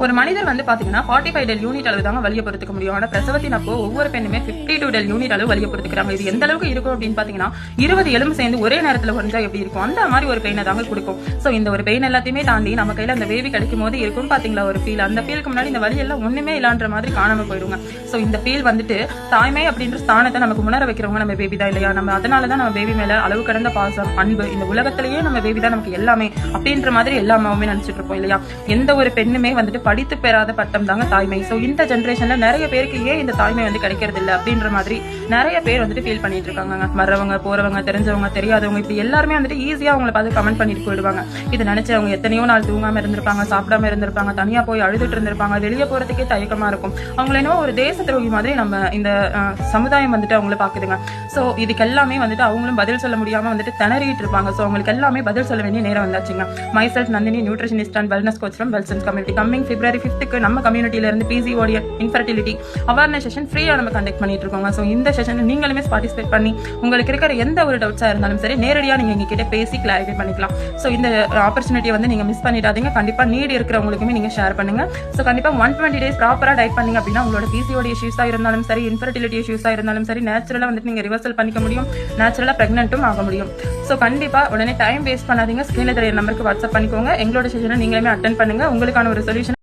ஒரு மனிதர் வந்து பாத்தீங்கன்னா 45 டெல் யூனிட் அளவு தாங்க வலியை பொறுத்துக்க முடியும். ஆனா பிரசவத்தின் அப்போ ஒவ்வொரு பெண்ணுமே 52 டெல் யூனிட் அளவு வலியை பொறுத்துக்கிறாங்க. இது எந்த அளவுக்கு இருக்கும் அப்படின்னு பாத்தீங்கன்னா 20 எலும்பு சேர்ந்து ஒரே நேரத்துல வந்தா எப்படி இருக்கும் அந்த மாதிரி ஒரு பெயினை தாங்க கொடுக்கும். சோ இந்த ஒரு பெயின் எல்லாத்தையுமே தாண்டி நம்ம கையில அந்த பேபி கிடைக்கும் போது இருக்கும் பாத்தீங்களா ஒரு ஃபீல், அந்த ஃபீலுக்கு முன்னாடி இந்த வலி எல்லாம் ஒண்ணுமே இல்லான்ற மாதிரி காணாம போயிடுங்க. சோ இந்த ஃபீல் வந்துட்டு தாய்மை அப்படின்ற ஸ்தானத்தை நமக்கு உணர வைக்கிறவங்க நம்ம பேபி தான் இல்லையா? நம்ம அதனாலதான் நம்ம பேபி மேல அளவு கடந்த பாசம் அன்பு, இந்த உலகத்திலேயே நம்ம பேபி தான் நமக்கு எல்லாமே அப்படின்ற மாதிரி எல்லா அம்மாவுமே நினைச்சிட்டு இருப்போம் இல்லையா? எந்த ஒரு பெண்ணுமே வந்துட்டு படித்து பெறாத பட்டம் தாங்க தாய்மை. சோ இந்த ஜெனரேஷன்ல நிறைய பேருக்கு ஏன் இந்த தாய்மை வந்து கிடைக்கிறது இல்ல அப்படின்ற மாதிரி நிறைய பேர் வந்துட்டு ஃபீல் பண்ணிட்டு இருக்காங்க. வர்றவங்க போறவங்க தெரிஞ்சவங்க தெரியாதவங்க இப்படி எல்லாருமே வந்துட்டு ஈஸியா அவங்களை பார்த்து கமெண்ட் பண்ணிட்டு போயிடுவாங்க. இதை நினைச்சு அவங்க எத்தனையோ நாள் தூங்காம இருந்திருப்பாங்க, சாப்பிடாம இருந்திருப்பாங்க, தனியா போய் அழுதுட்டு இருந்திருப்பாங்க, வெளியே போறதுக்கே தயக்கமா இருக்கும். அவங்களை என்னவோ ஒரு தேச துரோகி மாதிரி நம்ம இந்த சமுதாயம் வந்துட்டு அவங்கள பாக்குதுங்க. சோ இதுக்கு எல்லாமே வந்துட்டு அவங்களும் பதில் சொல்ல முடியாம வந்துட்டு திணறிட்டு இருப்பாங்க. சோ அவங்களுக்கு எல்லாமே பதில் சொல்ல வேண்டிய நேரம் வந்தாச்சுங்க. Myself Nandini, nutritionist and wellness coach from Welsons community. Coming February 5th நம்ம கம்யூனிட்டில இருந்து PCOD இன்ஃபர்டிலிட்டி அவேர்னஸ் செஷன் ஃப்ரீயா நம்ம கண்டக்ட் பண்ணிட்டு இருக்கோங்க. சோ இந்த செஷன்ல நீங்களுமே பார்ட்டிசிபேட் பண்ணி உங்களுக்கு இருக்கிற எந்த ஒரு டவுட்ஸா இருந்தாலும் சரி நேரடியா நீங்க எங்க கிட்ட பேசி கிளாரிஃபை பண்ணிக்கலாம். சோ இந்த ஆப்பர்ச்சுனிட்டியை வந்து நீங்க மிஸ் பண்ணிடாதீங்க. கண்டிப்பா நீட் இருக்கிறவங்களுக்குமே நீங்க ஷேர் பண்ணுங்க. சோ கண்டிப்பா 120 days ப்ராப்பரா டயட் பண்ணீங்க அப்படின்னா உங்களோட PCOD இஷ்யூஸா இருந்தாலும் சரி, இன்ஃபர்டிலிட்டி இஷ்யூஸா இருந்தாலும் சரி, நேச்சுரலா வந்துட்டு நீங்க ரிவர்சல் பண்ணிக்க முடியும், நேச்சுரலா பிரெக்னன்ட்டும் ஆக முடியும். சோ கண்டிப்பா உடனே டைம் வேஸ்ட் பண்ணாதீங்க. ஸ்கிரீன்ல தெரிய நம்பருக்கு வாட்ஸ்அப் பண்ணிக்கோங்க. எங்களோட செஷனை நீங்களுமே அட்டென்ட் பண்ணுங்க. உங்களுக்கான ஒரு சொல்யூஷன்